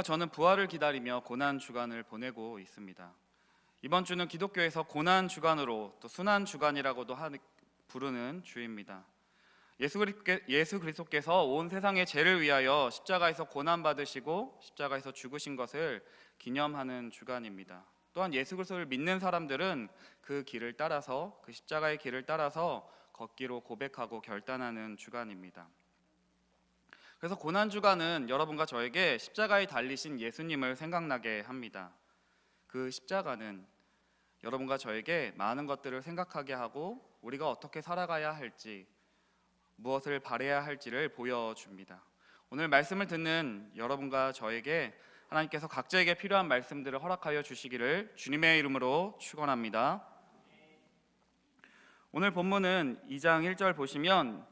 저는 부활을 기다리며 고난 주간을 보내고 있습니다. 이번 주는 기독교에서 고난 주간으로 또 순환 주간이라고도 부르는 주입니다. 예수 그리스도께서 온 세상의 죄를 위하여 십자가에서 고난 받으시고 십자가에서 죽으신 것을 기념하는 주간입니다. 또한 예수 그리스도를 믿는 사람들은 그 길을 따라서, 그 십자가의 길을 따라서 걷기로 고백하고 결단하는 주간입니다. 그래서 고난 주간은 여러분과 저에게 십자가에 달리신 예수님을 생각나게 합니다. 그 십자가는 여러분과 저에게 많은 것들을 생각하게 하고 우리가 어떻게 살아가야 할지, 무엇을 바라야 할지를 보여줍니다. 오늘 말씀을 듣는 여러분과 저에게 하나님께서 각자에게 필요한 말씀들을 허락하여 주시기를 주님의 이름으로 축원합니다. 오늘 본문은 2장 1절 보시면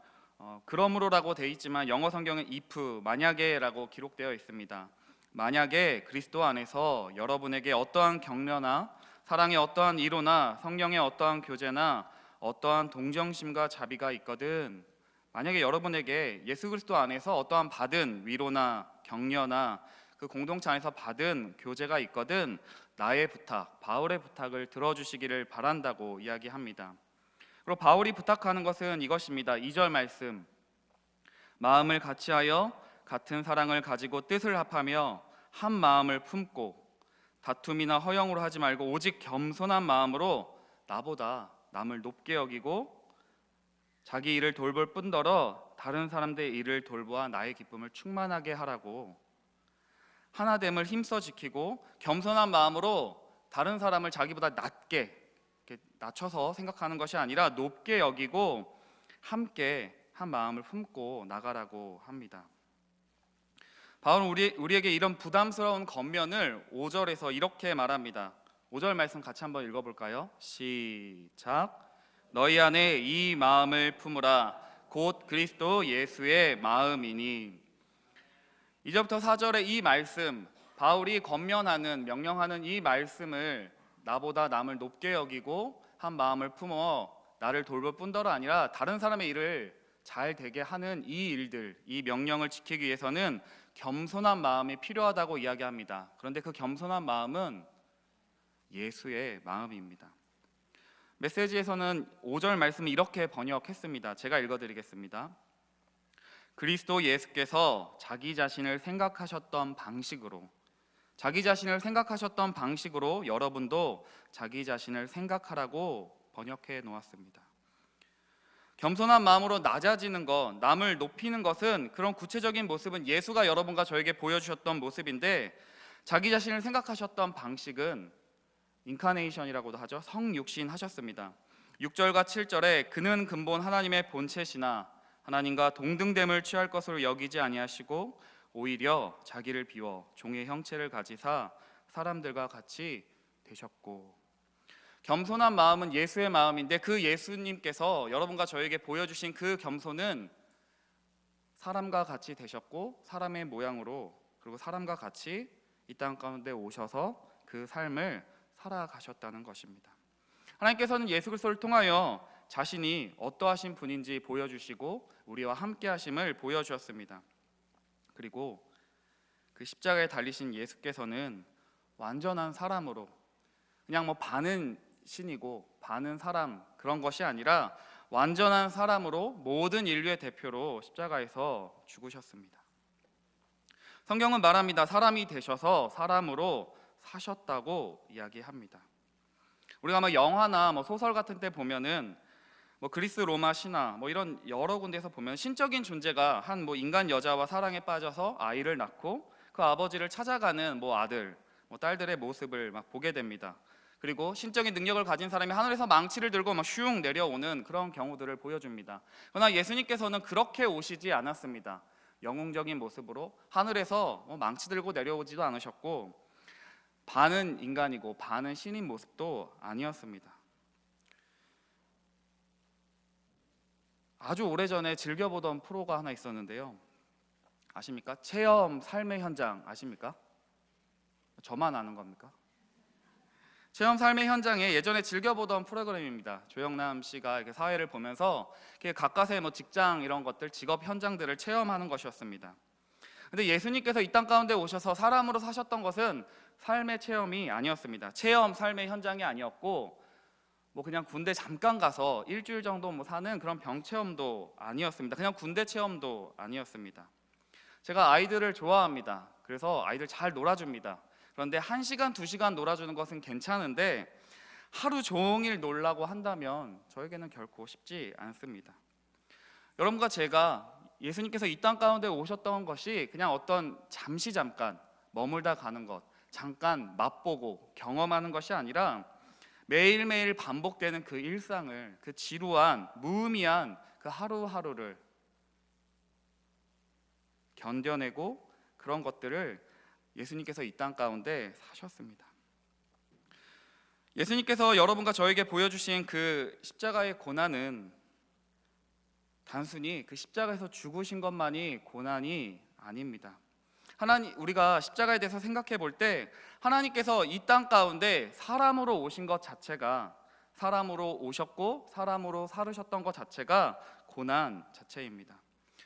그러므로라고 되어 있지만 영어 성경은 if, 만약에라고 기록되어 있습니다. 만약에 그리스도 안에서 여러분에게 어떠한 격려나 사랑의 어떠한 위로나 성령의 어떠한 교제나 어떠한 동정심과 자비가 있거든, 만약에 여러분에게 예수 그리스도 안에서 어떠한 받은 위로나 격려나 그 공동체 안에서 받은 교제가 있거든 나의 부탁, 바울의 부탁을 들어주시기를 바란다고 이야기합니다. 그리고 바울이 부탁하는 것은 이것입니다. 2절 말씀, 마음을 같이하여 같은 사랑을 가지고 뜻을 합하며 한 마음을 품고 다툼이나 허영으로 하지 말고 오직 겸손한 마음으로 나보다 남을 높게 여기고 자기 일을 돌볼 뿐더러 다른 사람들의 일을 돌보아 나의 기쁨을 충만하게 하라고, 하나됨을 힘써 지키고 겸손한 마음으로 다른 사람을 자기보다 낮게 낮춰서 생각하는 것이 아니라 높게 여기고 함께 한 마음을 품고 나가라고 합니다. 바울은 우리에게 이런 부담스러운 겉면을 5절에서 이렇게 말합니다. 5절 말씀 같이 한번 읽어볼까요? 시작. 너희 안에 이 마음을 품으라 곧 그리스도 예수의 마음이니. 2절부터 4절의 이 말씀, 바울이 권면하는, 명령하는 이 말씀을 나보다 남을 높게 여기고 한 마음을 품어 나를 돌볼 뿐더러 아니라 다른 사람의 일을 잘 되게 하는 이 일들, 이 명령을 지키기 위해서는 겸손한 마음이 필요하다고 이야기합니다. 그런데 그 겸손한 마음은 예수의 마음입니다. 메시지에서는 5절 말씀을 이렇게 번역했습니다. 제가 읽어드리겠습니다. 그리스도 예수께서 자기 자신을 생각하셨던 방식으로, 자기 자신을 생각하셨던 방식으로 여러분도 자기 자신을 생각하라고 번역해 놓았습니다. 겸손한 마음으로 낮아지는 것, 남을 높이는 것은, 그런 구체적인 모습은 예수가 여러분과 저에게 보여주셨던 모습인데, 자기 자신을 생각하셨던 방식은 인카네이션이라고도 하죠. 성육신 하셨습니다. 6절과 7절에 그는 근본 하나님의 본체시나 하나님과 동등됨을 취할 것으로 여기지 아니하시고 오히려 자기를 비워 종의 형체를 가지사 사람들과 같이 되셨고. 겸손한 마음은 예수의 마음인데 그 예수님께서 여러분과 저에게 보여주신 그 겸손은 사람과 같이 되셨고 사람의 모양으로, 그리고 사람과 같이 이 땅 가운데 오셔서 그 삶을 살아가셨다는 것입니다. 하나님께서는 예수 그리스도를 통하여 자신이 어떠하신 분인지 보여주시고 우리와 함께 하심을 보여주었습니다. 그리고 그 십자가에 달리신 예수께서는 완전한 사람으로, 그냥 반은 신이고 반은 사람 그런 것이 아니라 완전한 사람으로 모든 인류의 대표로 십자가에서 죽으셨습니다. 성경은 말합니다. 사람이 되셔서 사람으로 사셨다고 이야기합니다. 우리가 아마 영화나 소설 같은 때 보면은 그리스 로마 신화 이런 여러 군데에서 보면 신적인 존재가 한 인간 여자와 사랑에 빠져서 아이를 낳고 그 아버지를 찾아가는 아들, 딸들의 모습을 보게 됩니다. 그리고 신적인 능력을 가진 사람이 하늘에서 망치를 들고 슝 내려오는 그런 경우들을 보여줍니다. 그러나 예수님께서는 그렇게 오시지 않았습니다. 영웅적인 모습으로 하늘에서 망치 들고 내려오지도 않으셨고 반은 인간이고 반은 신인 모습도 아니었습니다. 아주 오래전에 즐겨보던 프로가 하나 있었는데요. 아십니까? 체험 삶의 현장 아십니까? 저만 아는 겁니까? 체험 삶의 현장에 예전에 즐겨보던 프로그램입니다. 조영남 씨가 이렇게 사회를 보면서 가까스의 직장 이런 것들, 직업 현장들을 체험하는 것이었습니다. 근데 예수님께서 이 땅 가운데 오셔서 사람으로 사셨던 것은 삶의 체험이 아니었습니다. 체험, 삶의 현장이 아니었고, 뭐 그냥 군대 잠깐 가서 일주일 정도 뭐 사는 그런 병 체험도 아니었습니다. 그냥 군대 체험도 아니었습니다. 제가 아이들을 좋아합니다. 그래서 아이들 잘 놀아줍니다. 그런데 1시간, 2시간 놀아주는 것은 괜찮은데 하루 종일 놀라고 한다면 저에게는 결코 쉽지 않습니다. 여러분과 제가 예수님께서 이 땅 가운데 오셨던 것이 그냥 어떤 잠깐 머물다 가는 것, 잠깐 맛보고 경험하는 것이 아니라 매일매일 반복되는 그 일상을, 그 지루한 무의미한 그 하루하루를 견뎌내고 그런 것들을 예수님께서 이 땅 가운데 사셨습니다. 예수님께서 여러분과 저에게 보여주신 그 십자가의 고난은 단순히 그 십자가에서 죽으신 것만이 고난이 아닙니다. 우리가 십자가에 대해서 생각해 볼 때 하나님께서 이 땅 가운데 사람으로 오신 것 자체가, 사람으로 오셨고 사람으로 살으셨던 것 자체가 고난 자체입니다.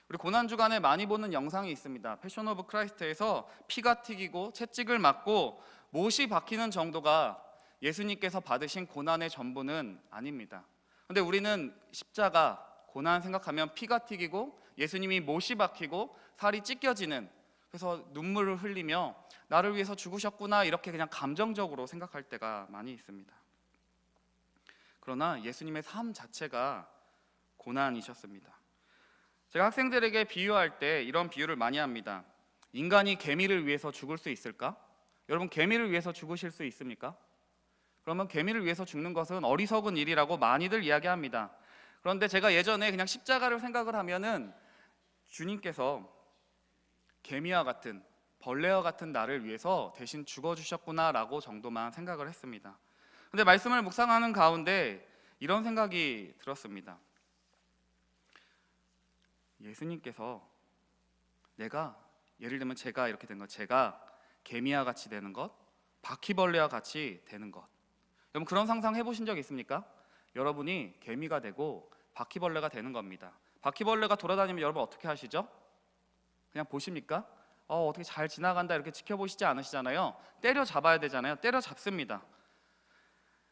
우리 고난 주간에 많이 보는 영상이 있습니다. 패션 오브 크라이스트에서 피가 튀기고 채찍을 맞고 못이 박히는 정도가 예수님께서 받으신 고난의 전부는 아닙니다. 그런데 우리는 십자가 고난 생각하면 피가 튀기고 예수님이 못이 박히고 살이 찢겨지는, 그래서 눈물을 흘리며 나를 위해서 죽으셨구나 이렇게 그냥 감정적으로 생각할 때가 많이 있습니다. 그러나 예수님의 삶 자체가 고난이셨습니다. 제가 학생들에게 비유할 때 이런 비유를 많이 합니다. 인간이 개미를 위해서 죽을 수 있을까? 여러분, 개미를 위해서 죽으실 수 있습니까? 그러면 개미를 위해서 죽는 것은 어리석은 일이라고 많이들 이야기합니다. 그런데 제가 예전에 그냥 십자가를 생각을 하면은 주님께서 개미와 같은, 벌레와 같은 나를 위해서 대신 죽어주셨구나라고 정도만 생각을 했습니다. 근데 말씀을 묵상하는 가운데 이런 생각이 들었습니다. 예수님께서 예를 들면 제가 이렇게 된 것, 제가 개미와 같이 되는 것, 바퀴벌레와 같이 되는 것, 여러분 그런 상상 해보신 적 있습니까? 여러분이 개미가 되고 바퀴벌레가 되는 겁니다. 바퀴벌레가 돌아다니면 여러분 어떻게 하시죠? 그냥 보십니까? 어떻게 잘 지나간다 이렇게 지켜보시지 않으시잖아요. 때려 잡아야 되잖아요. 때려 잡습니다.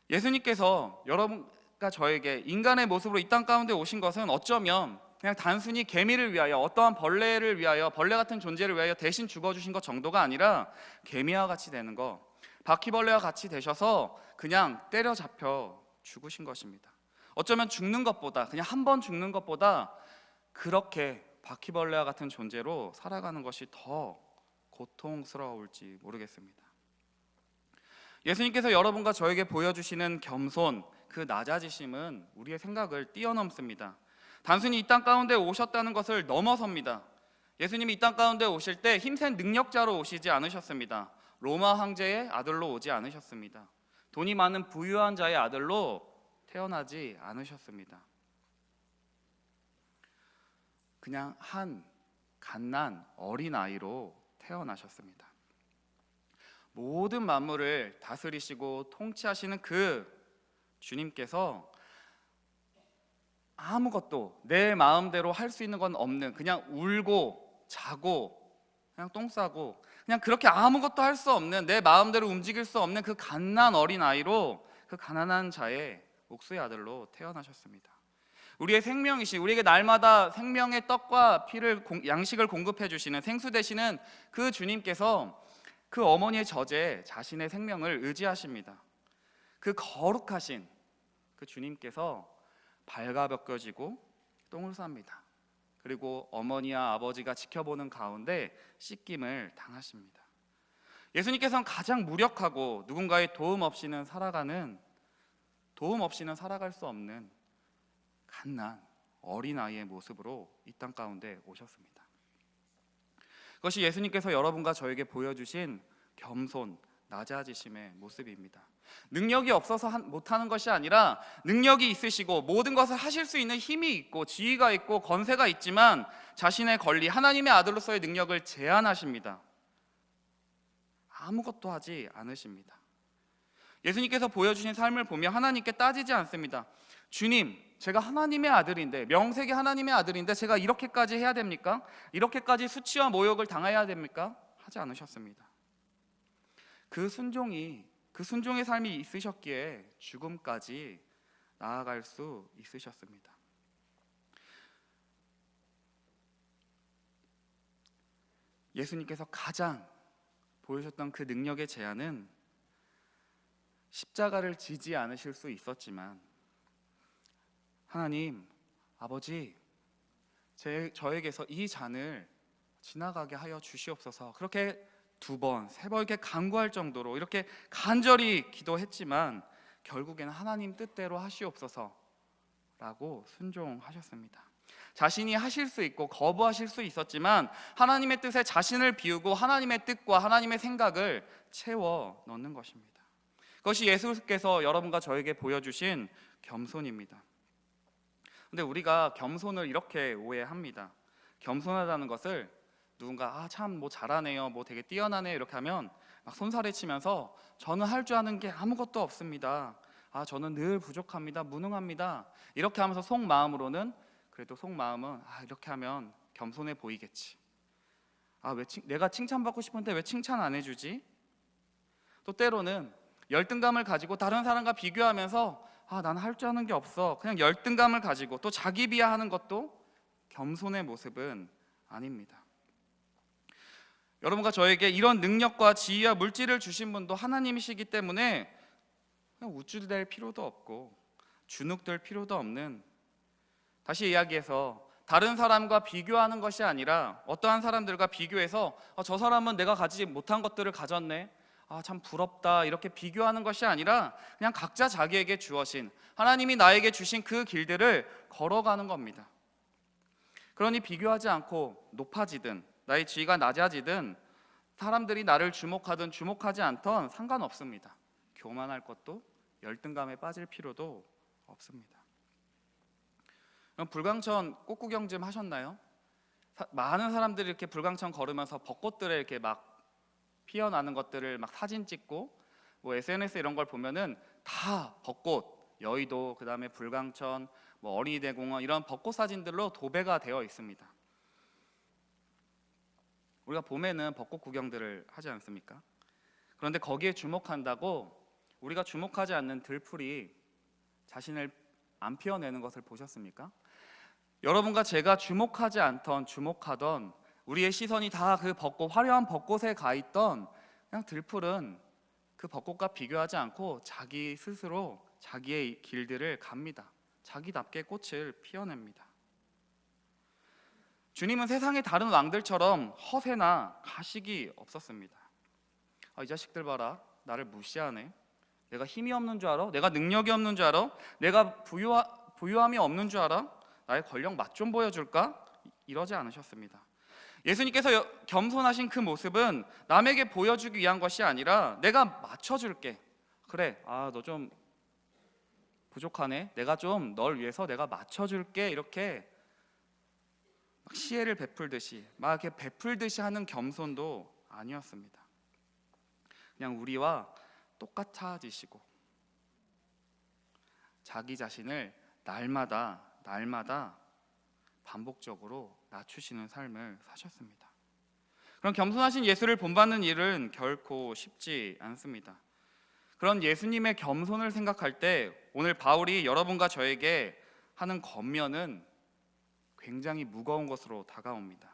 예수님께서 여러분과 저에게 인간의 모습으로 이 땅 가운데 오신 것은 어쩌면 그냥 단순히 개미를 위하여, 어떠한 벌레를 위하여, 벌레 같은 존재를 위하여 대신 죽어주신 것 정도가 아니라 개미와 같이 되는 것, 바퀴벌레와 같이 되셔서 그냥 때려잡혀 죽으신 것입니다. 어쩌면 죽는 것보다, 그냥 한 번 죽는 것보다 그렇게 바퀴벌레와 같은 존재로 살아가는 것이 더 고통스러울지 모르겠습니다. 예수님께서 여러분과 저에게 보여주시는 겸손, 그 낮아지심은 우리의 생각을 뛰어넘습니다. 단순히 이 땅 가운데 오셨다는 것을 넘어섭니다. 예수님이 이 땅 가운데 오실 때 힘센 능력자로 오시지 않으셨습니다. 로마 황제의 아들로 오지 않으셨습니다. 돈이 많은 부유한 자의 아들로 태어나지 않으셨습니다. 그냥 한 갓난 어린아이로 태어나셨습니다. 모든 만물을 다스리시고 통치하시는 그 주님께서 아무것도 내 마음대로 할 수 있는 건 없는, 그냥 울고 자고 그냥 똥 싸고 그냥 그렇게 아무것도 할 수 없는, 내 마음대로 움직일 수 없는 그 갓난 어린아이로, 그 가난한 자의 옥수의 아들로 태어나셨습니다. 우리의 생명이신, 우리에게 날마다 생명의 떡과 피를 양식을 공급해 주시는, 생수 되시는 그 주님께서 그 어머니의 젖에 자신의 생명을 의지하십니다. 그 거룩하신 그 주님께서 발가벗겨지고 똥을 쌉니다. 그리고 어머니와 아버지가 지켜보는 가운데 씻김을 당하십니다. 예수님께서는 가장 무력하고 누군가의 도움 없이는 살아갈 수 없는 갓난 어린아이의 모습으로 이 땅 가운데 오셨습니다. 그것이 예수님께서 여러분과 저에게 보여주신 겸손, 낮아지심의 모습입니다. 능력이 없어서 못하는 것이 아니라 능력이 있으시고 모든 것을 하실 수 있는 힘이 있고 지위가 있고 권세가 있지만 자신의 권리, 하나님의 아들로서의 능력을 제한하십니다. 아무것도 하지 않으십니다. 예수님께서 보여주신 삶을 보며 하나님께 따지지 않습니다. 주님, 제가 하나님의 아들인데, 명색이 하나님의 아들인데 제가 이렇게까지 해야 됩니까? 이렇게까지 수치와 모욕을 당해야 됩니까? 하지 않으셨습니다. 그 순종의 삶이 있으셨기에 죽음까지 나아갈 수 있으셨습니다. 예수님께서 가장 보여줬던 그 능력의 제한은 십자가를 지지 않으실 수 있었지만, 하나님 아버지, 저에게서 이 잔을 지나가게 하여 주시옵소서, 그렇게 2번, 3번 이렇게 간구할 정도로 이렇게 간절히 기도했지만 결국에는 하나님 뜻대로 하시옵소서 라고 순종하셨습니다. 자신이 하실 수 있고 거부하실 수 있었지만 하나님의 뜻에 자신을 비우고 하나님의 뜻과 하나님의 생각을 채워 넣는 것입니다. 그것이 예수께서 여러분과 저에게 보여주신 겸손입니다. 근데 우리가 겸손을 이렇게 오해합니다. 겸손하다는 것을 누군가 참 뭐 잘하네요, 뭐 되게 뛰어나네요 이렇게 하면 막 손살에 치면서 저는 할 줄 아는 게 아무것도 없습니다, 저는 늘 부족합니다, 무능합니다 이렇게 하면서 속마음으로는, 그래도 속마음은 이렇게 하면 겸손해 보이겠지, 왜 내가 칭찬받고 싶은데 왜 칭찬 안 해주지? 또 때로는 열등감을 가지고 다른 사람과 비교하면서 나는 할 줄 아는 게 없어, 그냥 열등감을 가지고 또 자기 비하하는 것도 겸손의 모습은 아닙니다. 여러분과 저에게 이런 능력과 지위와 물질을 주신 분도 하나님이시기 때문에 그냥 우쭐댈 필요도 없고 주눅들 필요도 없는, 다시 이야기해서 다른 사람과 비교하는 것이 아니라 어떠한 사람들과 비교해서 저 사람은 내가 가지지 못한 것들을 가졌네, 참 부럽다 이렇게 비교하는 것이 아니라 그냥 각자 자기에게 주어진, 하나님이 나에게 주신 그 길들을 걸어가는 겁니다. 그러니 비교하지 않고 높아지든 나의 지위가 낮아지든 사람들이 나를 주목하든 주목하지 않던 상관없습니다. 교만할 것도 열등감에 빠질 필요도 없습니다. 그럼 불광천 꽃구경 좀 하셨나요? 많은 사람들이 이렇게 불광천 걸으면서 벚꽃들에 이렇게 막 피어나는 것들을 막 사진 찍고 뭐 SNS 이런 걸 보면은 다 벚꽃, 여의도, 그 다음에 불광천, 뭐 어린이대공원 이런 벚꽃 사진들로 도배가 되어 있습니다. 우리가 봄에는 벚꽃 구경들을 하지 않습니까? 그런데 거기에 주목한다고 우리가 주목하지 않는 들풀이 자신을 안 피워내는 것을 보셨습니까? 여러분과 제가 주목하지 않던, 주목하던 우리의 시선이 다 그 벚꽃, 화려한 벚꽃에 가 있던 그냥 들풀은 그 벚꽃과 비교하지 않고 자기 스스로 자기의 길들을 갑니다. 자기답게 꽃을 피워냅니다. 주님은 세상의 다른 왕들처럼 허세나 가식이 없었습니다. 이 자식들 봐라, 나를 무시하네, 내가 힘이 없는 줄 알아? 내가 능력이 없는 줄 알아? 내가 부유함이 없는 줄 알아? 나의 권력 맛 좀 보여줄까? 이러지 않으셨습니다. 예수님께서 겸손하신 그 모습은 남에게 보여주기 위한 것이 아니라 내가 맞춰줄게, 그래 너 좀 부족하네, 내가 좀 널 위해서 내가 맞춰줄게, 이렇게 시혜를 베풀듯이 막 이렇게 베풀듯이 하는 겸손도 아니었습니다. 그냥 우리와 똑같아지시고 자기 자신을 날마다 반복적으로 낮추시는 삶을 사셨습니다. 그런 겸손하신 예수를 본받는 일은 결코 쉽지 않습니다. 그런 예수님의 겸손을 생각할 때 오늘 바울이 여러분과 저에게 하는 권면은 굉장히 무거운 것으로 다가옵니다.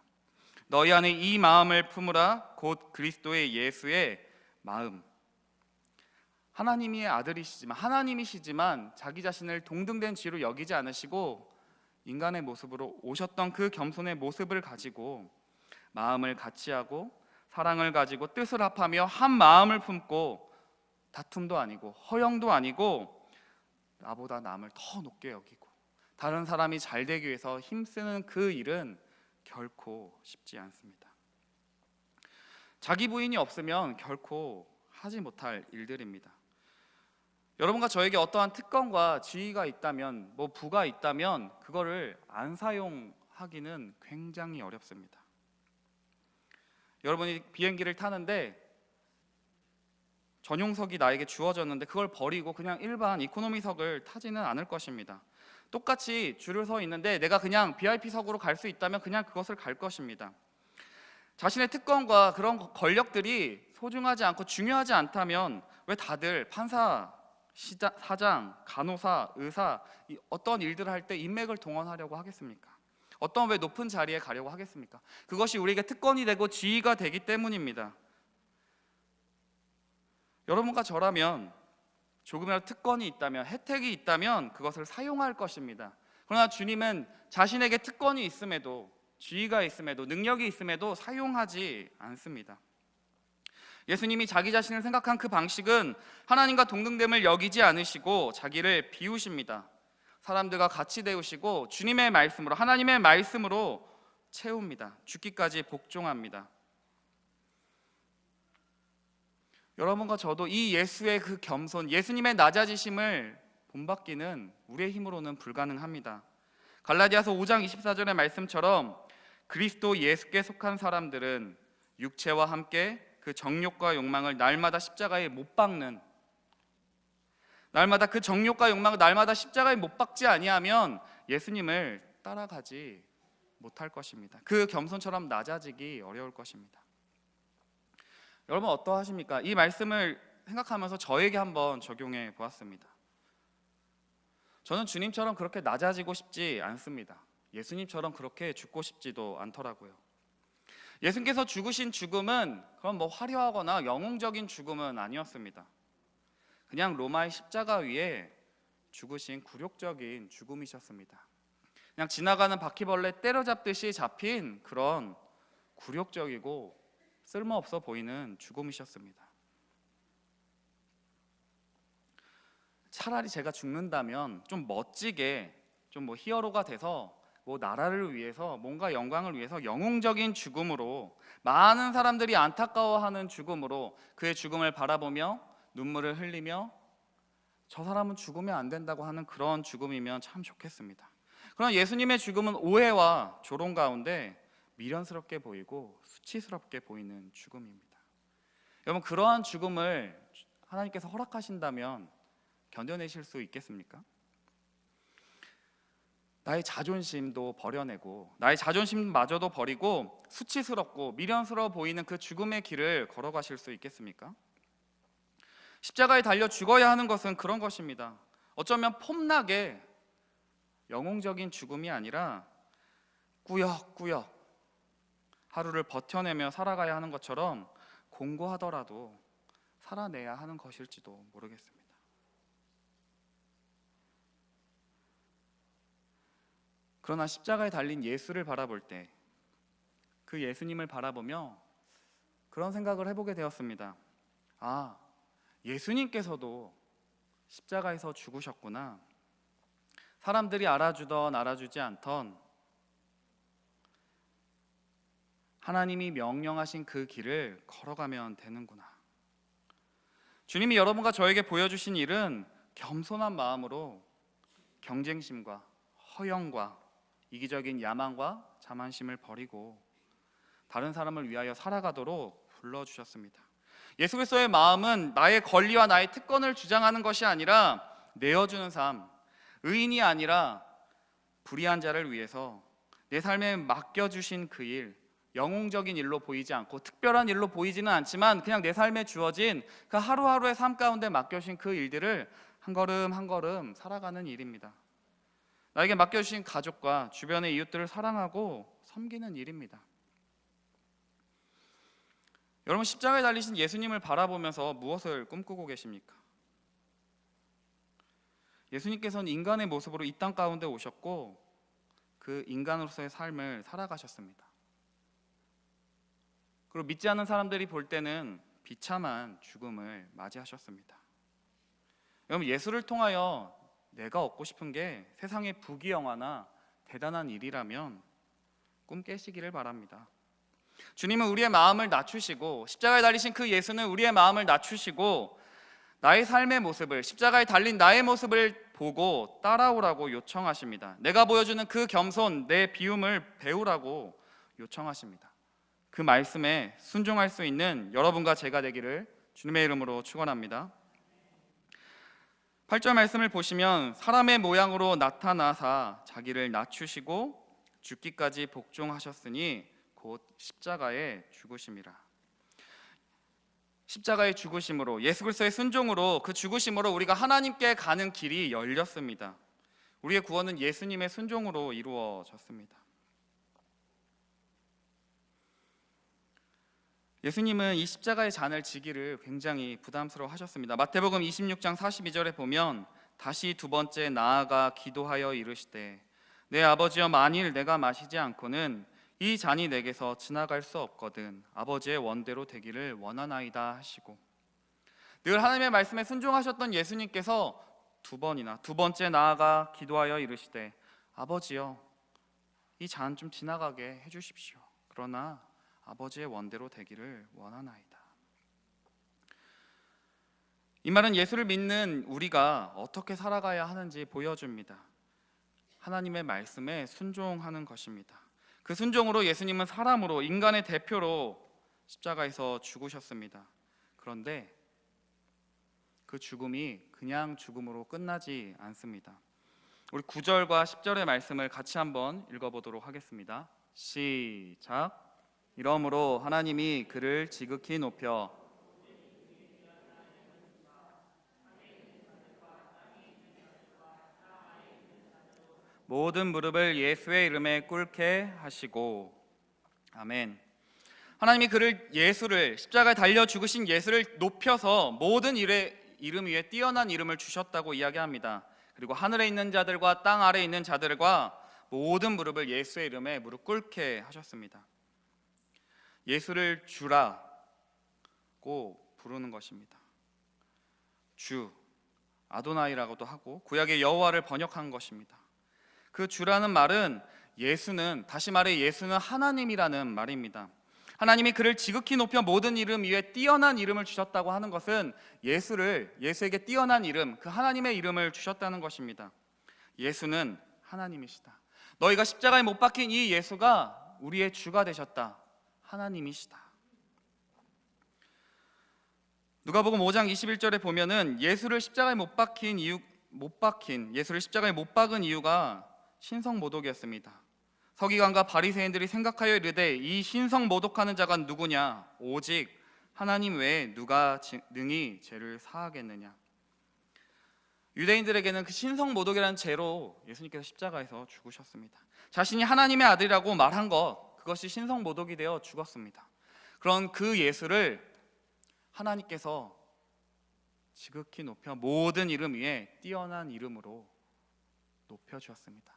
너희 안에 이 마음을 품으라, 곧 그리스도의 예수의 마음. 하나님이시지만 자기 자신을 동등된 지로 여기지 않으시고 인간의 모습으로 오셨던 그 겸손의 모습을 가지고 마음을 같이하고 사랑을 가지고 뜻을 합하며 한 마음을 품고 다툼도 아니고 허영도 아니고 나보다 남을 더 높게 여기고 다른 사람이 잘 되기 위해서 힘쓰는 그 일은 결코 쉽지 않습니다. 자기 부인이 없으면 결코 하지 못할 일들입니다. 여러분과 저에게 어떠한 특권과 지위가 있다면, 뭐 부가 있다면 그거를 안 사용하기는 굉장히 어렵습니다. 여러분이 비행기를 타는데 전용석이 나에게 주어졌는데 그걸 버리고 그냥 일반 이코노미석을 타지는 않을 것입니다. 똑같이 줄을 서 있는데 내가 그냥 VIP석으로 갈 수 있다면 그냥 그것을 갈 것입니다. 자신의 특권과 그런 권력들이 소중하지 않고 중요하지 않다면 왜 다들 판사, 사장, 간호사, 의사 어떤 일들을 할 때 인맥을 동원하려고 하겠습니까? 어떤 왜 높은 자리에 가려고 하겠습니까? 그것이 우리에게 특권이 되고 지위가 되기 때문입니다. 여러분과 저라면 조금이라도 특권이 있다면, 혜택이 있다면 그것을 사용할 것입니다. 그러나 주님은 자신에게 특권이 있음에도, 지위가 있음에도, 능력이 있음에도 사용하지 않습니다. 예수님이 자기 자신을 생각한 그 방식은 하나님과 동등됨을 여기지 않으시고 자기를 비우십니다. 사람들과 같이 데우시고 주님의 말씀으로, 하나님의 말씀으로 채웁니다. 죽기까지 복종합니다. 여러분과 저도 이 예수의 그 겸손, 예수님의 낮아지심을 본받기는 우리의 힘으로는 불가능합니다. 갈라디아서 5장 24절의 말씀처럼 그리스도 예수께 속한 사람들은 육체와 함께 그 정욕과 욕망을 날마다 십자가에 못 박는, 날마다 그 정욕과 욕망을 날마다 십자가에 못 박지 아니하면 예수님을 따라가지 못할 것입니다. 그 겸손처럼 낮아지기 어려울 것입니다. 여러분 어떠하십니까? 이 말씀을 생각하면서 저에게 한번 적용해 보았습니다. 저는 주님처럼 그렇게 낮아지고 싶지 않습니다. 예수님처럼 그렇게 죽고 싶지도 않더라고요. 예수님께서 죽으신 죽음은 그런 화려하거나 영웅적인 죽음은 아니었습니다. 그냥 로마의 십자가 위에 죽으신 굴욕적인 죽음이셨습니다. 그냥 지나가는 바퀴벌레 때려잡듯이 잡힌 그런 굴욕적이고 쓸모없어 보이는 죽음이셨습니다. 차라리 제가 죽는다면 좀 멋지게 좀 히어로가 돼서 나라를 위해서 뭔가 영광을 위해서 영웅적인 죽음으로, 많은 사람들이 안타까워하는 죽음으로 그의 죽음을 바라보며 눈물을 흘리며 저 사람은 죽으면 안 된다고 하는 그런 죽음이면 참 좋겠습니다. 그러나 예수님의 죽음은 오해와 조롱 가운데 미련스럽게 보이고 수치스럽게 보이는 죽음입니다. 여러분 그러한 죽음을 하나님께서 허락하신다면 견뎌내실 수 있겠습니까? 나의 자존심도 버려내고 나의 자존심마저도 버리고 수치스럽고 미련스러워 보이는 그 죽음의 길을 걸어가실 수 있겠습니까? 십자가에 달려 죽어야 하는 것은 그런 것입니다. 어쩌면 폼나게 영웅적인 죽음이 아니라 꾸역꾸역 하루를 버텨내며 살아가야 하는 것처럼 공고하더라도 살아내야 하는 것일지도 모르겠습니다. 그러나 십자가에 달린 예수를 바라볼 때 그 예수님을 바라보며 그런 생각을 해보게 되었습니다. 아, 예수님께서도 십자가에서 죽으셨구나. 사람들이 알아주던 알아주지 않던 하나님이 명령하신 그 길을 걸어가면 되는구나. 주님이 여러분과 저에게 보여주신 일은 겸손한 마음으로 경쟁심과 허영과 이기적인 야망과 자만심을 버리고 다른 사람을 위하여 살아가도록 불러주셨습니다. 예수 그리스도의 마음은 나의 권리와 나의 특권을 주장하는 것이 아니라 내어주는 삶, 의인이 아니라 불의한 자를 위해서 내 삶에 맡겨주신 그 일, 영웅적인 일로 보이지 않고 특별한 일로 보이지는 않지만 그냥 내 삶에 주어진 그 하루하루의 삶 가운데 맡겨주신 그 일들을 한 걸음 한 걸음 살아가는 일입니다. 나에게 맡겨주신 가족과 주변의 이웃들을 사랑하고 섬기는 일입니다. 여러분 십자가에 달리신 예수님을 바라보면서 무엇을 꿈꾸고 계십니까? 예수님께서는 인간의 모습으로 이 땅 가운데 오셨고 그 인간으로서의 삶을 살아가셨습니다. 그리고 믿지 않는 사람들이 볼 때는 비참한 죽음을 맞이하셨습니다. 여러분 예수를 통하여 내가 얻고 싶은 게 세상의 부귀영화나 대단한 일이라면 꿈 깨시기를 바랍니다. 주님은 우리의 마음을 낮추시고 십자가에 달리신 그 예수는 우리의 마음을 낮추시고 나의 삶의 모습을, 십자가에 달린 나의 모습을 보고 따라오라고 요청하십니다. 내가 보여주는 그 겸손, 내 비움을 배우라고 요청하십니다. 그 말씀에 순종할 수 있는 여러분과 제가 되기를 주님의 이름으로 축원합니다. 8절 말씀을 보시면 사람의 모양으로 나타나사 자기를 낮추시고 죽기까지 복종하셨으니 곧 십자가에 죽으심이라. 십자가의 죽으심으로, 예수 그리스도의 순종으로, 그 죽으심으로 우리가 하나님께 가는 길이 열렸습니다. 우리의 구원은 예수님의 순종으로 이루어졌습니다. 예수님은 이 십자가의 잔을 지기를 굉장히 부담스러워 하셨습니다. 마태복음 26장 42절에 보면 다시 두 번째 나아가 기도하여 이르시되 내 아버지여, 만일 내가 마시지 않고는 이 잔이 내게서 지나갈 수 없거든 아버지의 원대로 되기를 원하나이다 하시고, 늘 하나님의 말씀에 순종하셨던 예수님께서 두 번째 나아가 기도하여 이르시되 아버지여, 이 잔 좀 지나가게 해주십시오. 그러나 아버지의 원대로 되기를 원하나이다. 이 말은 예수를 믿는 우리가 어떻게 살아가야 하는지 보여줍니다. 하나님의 말씀에 순종하는 것입니다. 그 순종으로 예수님은 사람으로, 인간의 대표로 십자가에서 죽으셨습니다. 그런데 그 죽음이 그냥 죽음으로 끝나지 않습니다. 우리 9절과 10절의 말씀을 같이 한번 읽어보도록 하겠습니다. 시작. 이러므로 하나님이 그를 지극히 높여 모든 무릎을 예수의 이름에 꿇게 하시고. 아멘. 하나님이 예수를, 십자가에 달려 죽으신 예수를 높여서 모든 이름 위에 뛰어난 이름을 주셨다고 이야기합니다. 그리고 하늘에 있는 자들과 땅 아래에 있는 자들과 모든 무릎을 예수의 이름에 무릎 꿇게 하셨습니다. 예수를 주라고 부르는 것입니다. 주, 아도나이라고도 하고 구약의 여호와를 번역한 것입니다. 그 주라는 말은 다시 말해 예수는 하나님이라는 말입니다. 하나님이 그를 지극히 높여 모든 이름 위에 뛰어난 이름을 주셨다고 하는 것은 예수에게 뛰어난 이름, 그 하나님의 이름을 주셨다는 것입니다. 예수는 하나님이시다. 너희가 십자가에 못 박힌 이 예수가 우리의 주가 되셨다. 하나님이시다. 누가복음 5장 21절에 보면은 예수를 십자가에 못 박은 이유가 신성모독이었습니다. 서기관과 바리새인들이 생각하여 이르되 이 신성모독하는 자가 누구냐? 오직 하나님 외에 누가 능히 죄를 사하겠느냐? 유대인들에게는 그 신성모독이라는 죄로 예수님께서 십자가에서 죽으셨습니다. 자신이 하나님의 아들이라고 말한 그것이 신성모독이 되어 죽었습니다. 그런 그 예수를 하나님께서 지극히 높여 모든 이름 위에 뛰어난 이름으로 높여주었습니다.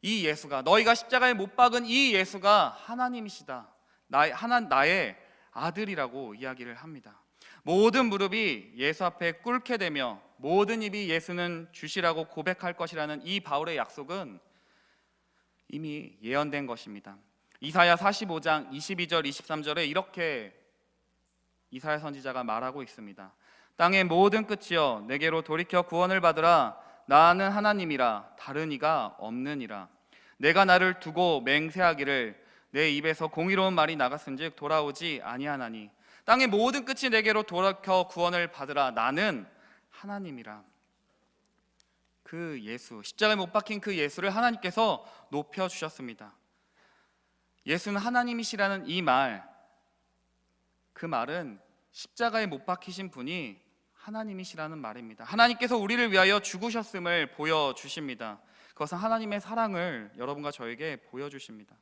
이 예수가, 너희가 십자가에 못 박은 이 예수가 하나님이시다, 나의 아들이라고 이야기를 합니다. 모든 무릎이 예수 앞에 꿇게 되며 모든 입이 예수는 주시라고 고백할 것이라는 이 바울의 약속은 이미 예언된 것입니다. 이사야 45장 22절 23절에 이렇게 이사야 선지자가 말하고 있습니다. 땅의 모든 끝이여 내게로 돌이켜 구원을 받으라. 나는 하나님이라 다른 이가 없느니라. 내가 나를 두고 맹세하기를 내 입에서 공의로운 말이 나갔은즉 돌아오지 아니하나니. 땅의 모든 끝이 내게로 돌이켜 구원을 받으라. 나는 하나님이라. 그 예수, 십자가에 못 박힌 그 예수를 하나님께서 높여주셨습니다. 예수는 하나님이시라는 그 말은 십자가에 못 박히신 분이 하나님이시라는 말입니다. 하나님께서 우리를 위하여 죽으셨음을 보여주십니다. 그것은 하나님의 사랑을 여러분과 저에게 보여주십니다.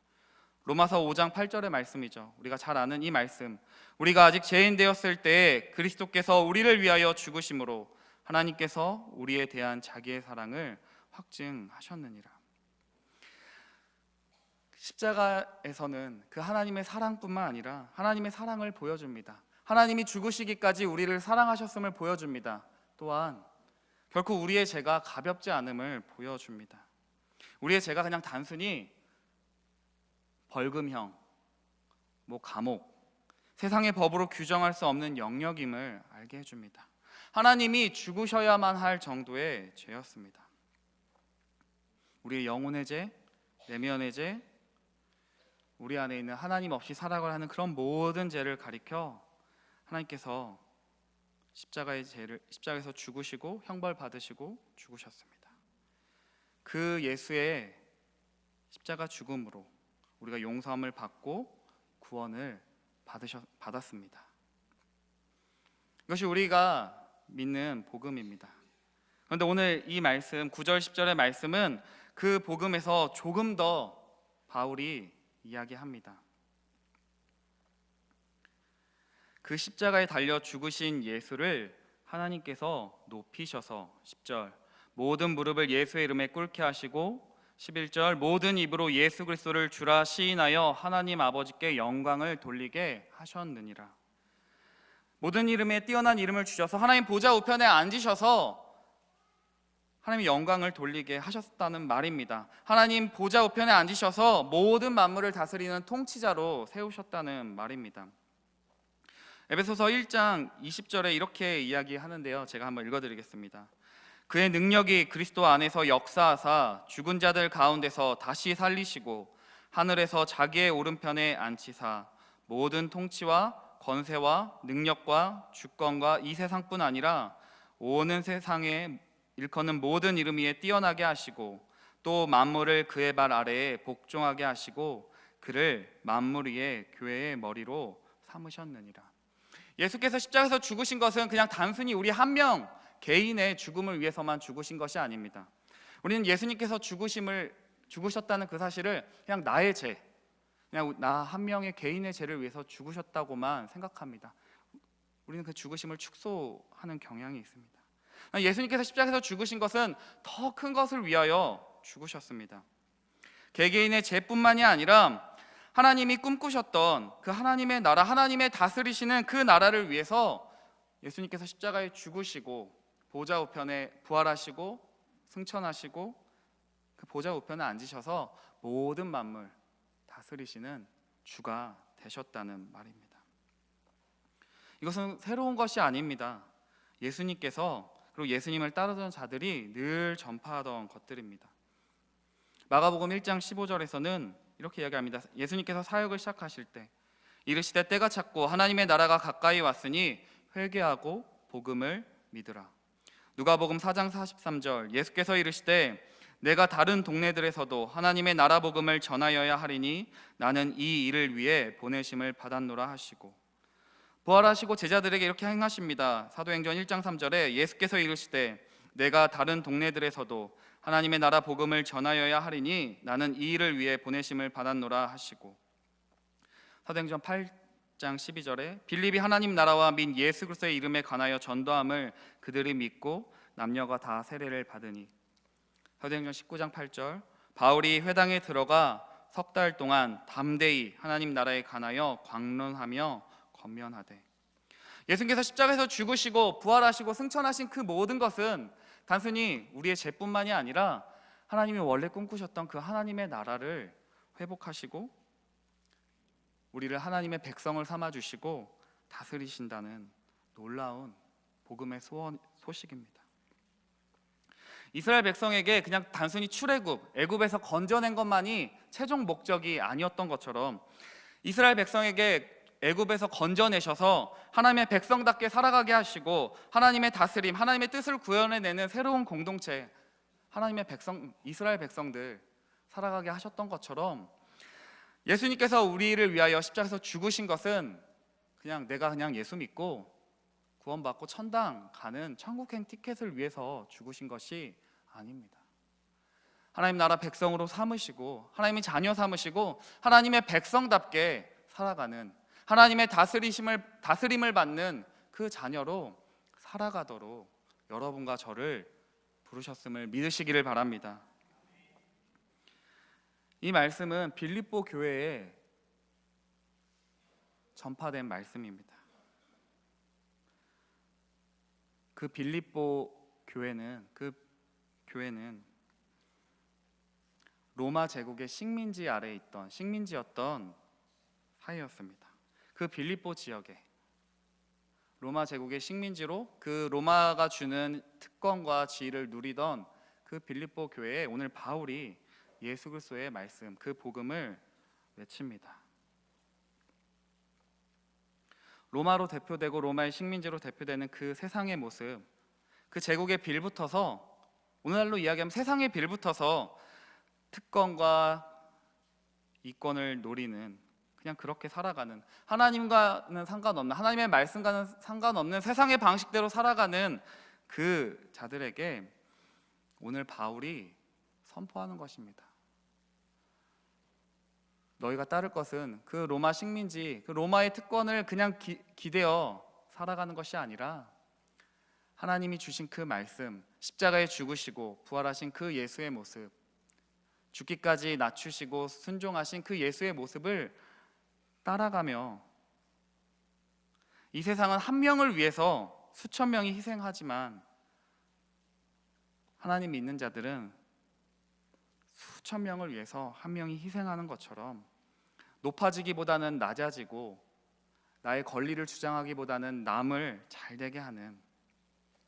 로마서 5장 8절의 말씀이죠. 우리가 잘 아는 이 말씀. 우리가 아직 죄인 되었을 때에 그리스도께서 우리를 위하여 죽으심으로 하나님께서 우리에 대한 자기의 사랑을 확증하셨느니라. 십자가에서는 그 하나님의 사랑뿐만 아니라 하나님의 사랑을 보여줍니다. 하나님이 죽으시기까지 우리를 사랑하셨음을 보여줍니다. 또한 결코 우리의 죄가 가볍지 않음을 보여줍니다. 우리의 죄가 그냥 단순히 벌금형, 감옥, 세상의 법으로 규정할 수 없는 영역임을 알게 해줍니다. 하나님이 죽으셔야만 할 정도의 죄였습니다. 우리의 영혼의 죄, 내면의 죄, 우리 안에 있는 하나님 없이 살아가는 그런 모든 죄를 가리켜 하나님께서 십자가에서 죽으시고 형벌 받으시고 죽으셨습니다. 그 예수의 십자가 죽음으로 우리가 용서함을 받고 구원을 받았습니다. 이것이 우리가 믿는 복음입니다. 그런데 오늘 이 말씀 9절 10절의 말씀은 그 복음에서 조금 더 바울이 이야기합니다. 그 십자가에 달려 죽으신 예수를 하나님께서 높이셔서 10절 모든 무릎을 예수의 이름에 꿇게 하시고 11절 모든 입으로 예수 그리스도를 주라 시인하여 하나님 아버지께 영광을 돌리게 하셨느니라. 모든 이름에 뛰어난 이름을 주셔서 하나님 보좌 우편에 앉으셔서 하나님의 영광을 돌리게 하셨다는 말입니다. 하나님 보좌 우편에 앉으셔서 모든 만물을 다스리는 통치자로 세우셨다는 말입니다. 에베소서 1장 20절에 이렇게 이야기하는데요, 제가 한번 읽어드리겠습니다. 그의 능력이 그리스도 안에서 역사하사 죽은 자들 가운데서 다시 살리시고 하늘에서 자기의 오른편에 앉히사 모든 통치와 권세와 능력과 주권과 이 세상뿐 아니라 온 세상에 일컫는 모든 이름 위에 뛰어나게 하시고 또 만물을 그의 발 아래에 복종하게 하시고 그를 만물 위에 교회의 머리로 삼으셨느니라. 예수께서 십자가에서 죽으신 것은 그냥 단순히 우리 한 명 개인의 죽음을 위해서만 죽으신 것이 아닙니다. 우리는 예수님께서 죽으셨다는 그 사실을 그냥 나의 죄, 그냥 나 한 명의 개인의 죄를 위해서 죽으셨다고만 생각합니다. 우리는 그 죽으심을 축소하는 경향이 있습니다. 예수님께서 십자가에서 죽으신 것은 더 큰 것을 위하여 죽으셨습니다. 개개인의 죄뿐만이 아니라 하나님이 꿈꾸셨던 그 하나님의 나라, 하나님의 다스리시는 그 나라를 위해서 예수님께서 십자가에 죽으시고 보좌 우편에 부활하시고 승천하시고 그 보좌 우편에 앉으셔서 모든 만물 다스리시는 주가 되셨다는 말입니다. 이것은 새로운 것이 아닙니다. 예수님께서 그리고 예수님을 따르던 자들이 늘 전파하던 것들입니다. 마가복음 1장 15절에서는 이렇게 이야기합니다. 예수님께서 사역을 시작하실 때 이르시되 때가 찼고 하나님의 나라가 가까이 왔으니 회개하고 복음을 믿으라. 누가복음 4장 43절 예수께서 이르시되 내가 다른 동네들에서도 하나님의 나라 복음을 전하여야 하리니 나는 이 일을 위해 보내심을 받았노라 하시고 부활하시고 제자들에게 이렇게 행하십니다. 사도행전 1장 3절에 예수께서 이르시되 내가 다른 동네들에서도 하나님의 나라 복음을 전하여야 하리니 나는 이 일을 위해 보내심을 받았노라 하시고 사도행전 8장 12절에 빌립이 하나님 나라와 민 예수 그리스도의 이름에 관하여 전도함을 그들이 믿고 남녀가 다 세례를 받으니 사도행전 19장 8절 바울이 회당에 들어가 석 달 동안 담대히 하나님 나라에 관하여 광론하며 권면하되. 예수님께서 십자가에서 죽으시고 부활하시고 승천하신 그 모든 것은 단순히 우리의 죄뿐만이 아니라 하나님이 원래 꿈꾸셨던 그 하나님의 나라를 회복하시고 우리를 하나님의 백성을 삼아주시고 다스리신다는 놀라운 복음의 소식입니다. 이스라엘 백성에게 그냥 단순히 출애굽, 애굽에서 건져낸 것만이 최종 목적이 아니었던 것처럼 이스라엘 백성에게 애굽에서 건져내셔서 하나님의 백성답게 살아가게 하시고 하나님의 다스림, 하나님의 뜻을 구현해내는 새로운 공동체, 하나님의 백성, 이스라엘 백성들 살아가게 하셨던 것처럼 예수님께서 우리를 위하여 십자가에서 죽으신 것은 내가 그냥 예수 믿고 구원받고 천당 가는 천국행 티켓을 위해서 죽으신 것이 아닙니다. 하나님 나라 백성으로 삼으시고 하나님의 자녀 삼으시고 하나님의 백성답게 살아가는 하나님의 다스림을 받는 그 자녀로 살아가도록 여러분과 저를 부르셨음을 믿으시기를 바랍니다. 이 말씀은 빌립보 교회에 전파된 말씀입니다. 그 빌립보 교회는 로마 제국의 식민지 아래에 있던 식민지였던 사회였습니다. 그 빌립보 지역에 로마 제국의 식민지로 그 로마가 주는 특권과 지위를 누리던 그 빌립보 교회에 오늘 바울이 예수 그리스도의 말씀, 그 복음을 외칩니다. 로마로 대표되고 로마의 식민지로 대표되는 그 세상의 모습, 그 제국의 빌붙어서, 오늘날로 이야기하면 세상의 빌붙어서 특권과 이권을 노리는, 그냥 그렇게 살아가는, 하나님과는 상관없는, 하나님의 말씀과는 상관없는 세상의 방식대로 살아가는 그 자들에게 오늘 바울이 선포하는 것입니다. 너희가 따를 것은 그 로마 식민지, 그 로마의 특권을 그냥 기대어 살아가는 것이 아니라 하나님이 주신 그 말씀, 십자가에 죽으시고 부활하신 그 예수의 모습, 죽기까지 낮추시고 순종하신 그 예수의 모습을 따라가며, 이 세상은 한 명을 위해서 수천 명이 희생하지만 하나님 믿는 자들은 수천 명을 위해서 한 명이 희생하는 것처럼 높아지기보다는 낮아지고 나의 권리를 주장하기보다는 남을 잘되게 하는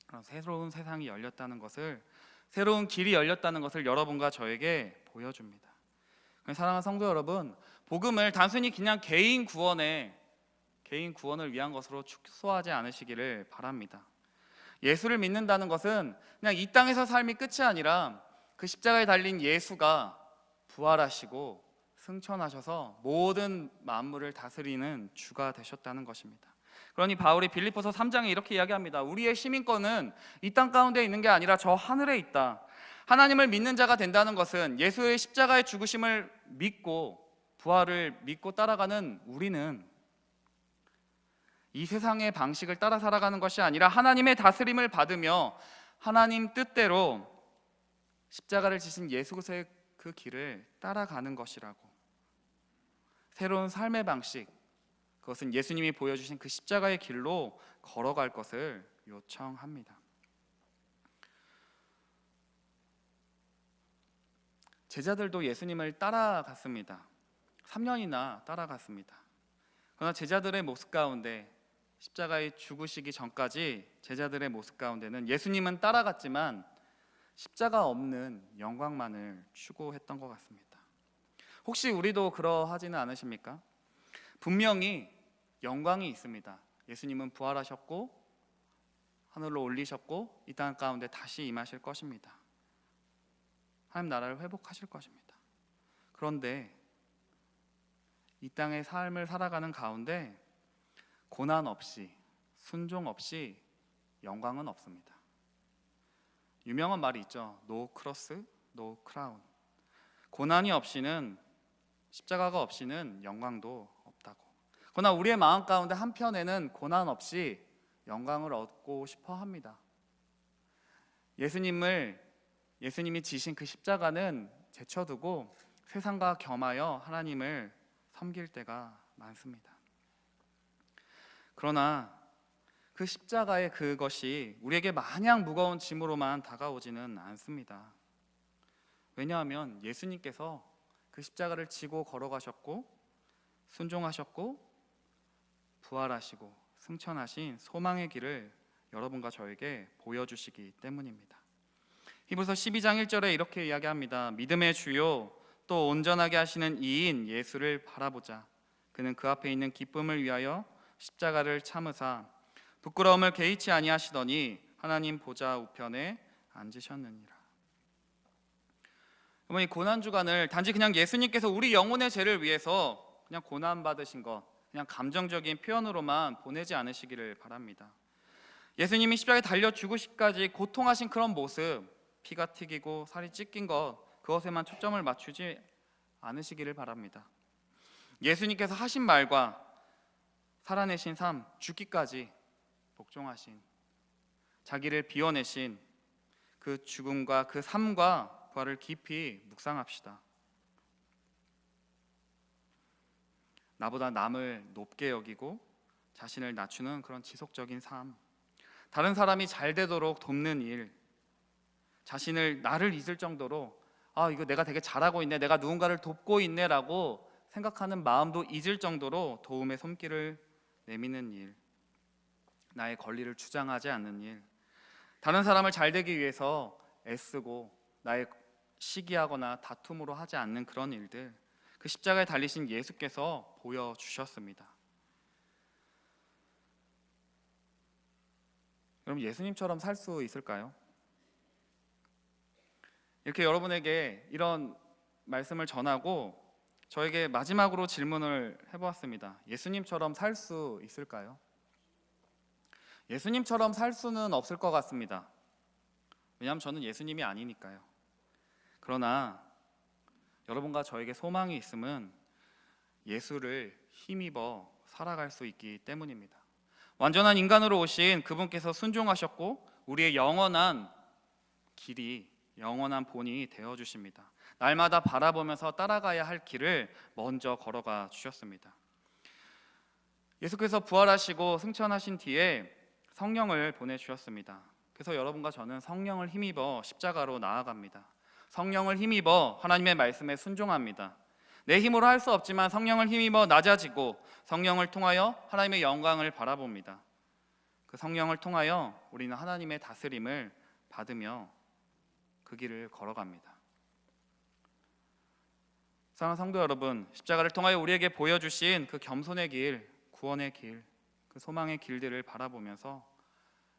그런 새로운 세상이 열렸다는 것을, 새로운 길이 열렸다는 것을 여러분과 저에게 보여줍니다. 사랑하는 성도 여러분, 복음을 단순히 그냥 개인 구원을 위한 것으로 축소하지 않으시기를 바랍니다. 예수를 믿는다는 것은 그냥 이 땅에서 삶이 끝이 아니라 그 십자가에 달린 예수가 부활하시고 승천하셔서 모든 만물을 다스리는 주가 되셨다는 것입니다. 그러니 바울이 빌립보서 3장에 이렇게 이야기합니다. 우리의 시민권은 이 땅 가운데 있는 게 아니라 저 하늘에 있다. 하나님을 믿는 자가 된다는 것은 예수의 십자가의 죽으심을 믿고 부활을 믿고 따라가는 우리는 이 세상의 방식을 따라 살아가는 것이 아니라 하나님의 다스림을 받으며 하나님 뜻대로 십자가를 지신 예수 그리스도의 그 길을 따라가는 것이라고, 새로운 삶의 방식, 그것은 예수님이 보여주신 그 십자가의 길로 걸어갈 것을 요청합니다. 제자들도 예수님을 따라갔습니다. 3년이나 따라갔습니다. 그러나 제자들의 모습 가운데, 십자가에 죽으시기 전까지 제자들의 모습 가운데는 예수님은 따라갔지만 십자가 없는 영광만을 추구했던 것 같습니다. 혹시 우리도 그러하지는 않으십니까? 분명히 영광이 있습니다. 예수님은 부활하셨고 하늘로 올리셨고 이 땅 가운데 다시 임하실 것입니다. 하나님 나라를 회복하실 것입니다. 그런데 이 땅의 삶을 살아가는 가운데 고난 없이, 순종 없이 영광은 없습니다. 유명한 말이 있죠. No cross, no crown. 고난이 없이는, 십자가가 없이는 영광도 없다고. 그러나 우리의 마음 가운데 한편에는 고난 없이 영광을 얻고 싶어 합니다. 예수님이 지신 그 십자가는 제쳐두고 세상과 겸하여 하나님을 섬길 때가 많습니다. 그러나 그 십자가의 그것이 우리에게 마냥 무거운 짐으로만 다가오지는 않습니다. 왜냐하면 예수님께서 그 십자가를 지고 걸어가셨고 순종하셨고 부활하시고 승천하신 소망의 길을 여러분과 저에게 보여주시기 때문입니다. 히브리서 12장 1절에 이렇게 이야기합니다. 믿음의 주요 또 온전하게 하시는 이인 예수를 바라보자. 그는 그 앞에 있는 기쁨을 위하여 십자가를 참으사 부끄러움을 개의치 아니하시더니 하나님 보좌 우편에 앉으셨느니라. 여러분, 이 고난주간을 단지 그냥 예수님께서 우리 영혼의 죄를 위해서 그냥 고난받으신 것, 그냥 감정적인 표현으로만 보내지 않으시기를 바랍니다. 예수님이 십자가에 달려 죽으시기까지 고통하신 그런 모습, 피가 튀기고 살이 찢긴 것, 그것에만 초점을 맞추지 않으시기를 바랍니다. 예수님께서 하신 말과 살아내신 삶, 죽기까지 복종하신, 자기를 비워내신 그 죽음과 그 삶과 부활을 깊이 묵상합시다. 나보다 남을 높게 여기고 자신을 낮추는 그런 지속적인 삶, 다른 사람이 잘 되도록 돕는 일, 나를 잊을 정도로 이거 내가 되게 잘하고 있네, 내가 누군가를 돕고 있네 라고 생각하는 마음도 잊을 정도로 도움의 손길을 내미는 일, 나의 권리를 주장하지 않는 일, 다른 사람을 잘 되기 위해서 애쓰고 나의 시기하거나 다툼으로 하지 않는 그런 일들, 그 십자가에 달리신 예수께서 보여주셨습니다. 여러분, 예수님처럼 살 수 있을까요? 이렇게 여러분에게 이런 말씀을 전하고 저에게 마지막으로 질문을 해보았습니다. 예수님처럼 살 수 있을까요? 예수님처럼 살 수는 없을 것 같습니다. 왜냐하면 저는 예수님이 아니니까요. 그러나 여러분과 저에게 소망이 있음은 예수를 힘입어 살아갈 수 있기 때문입니다. 완전한 인간으로 오신 그분께서 순종하셨고 우리의 영원한 길이, 영원한 본이 되어주십니다. 날마다 바라보면서 따라가야 할 길을 먼저 걸어가 주셨습니다. 예수께서 부활하시고 승천하신 뒤에 성령을 보내주셨습니다. 그래서 여러분과 저는 성령을 힘입어 십자가로 나아갑니다. 성령을 힘입어 하나님의 말씀에 순종합니다. 내 힘으로 할 수 없지만 성령을 힘입어 낮아지고 성령을 통하여 하나님의 영광을 바라봅니다. 그 성령을 통하여 우리는 하나님의 다스림을 받으며 그 길을 걸어갑니다. 사랑하는 성도 여러분, 십자가를 통하여 우리에게 보여주신 그 겸손의 길, 구원의 길, 그 소망의 길들을 바라보면서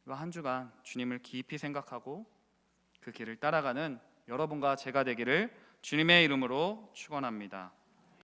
한 주간 주님을 깊이 생각하고 그 길을 따라가는 여러분과 제가 되기를 주님의 이름으로 축원합니다.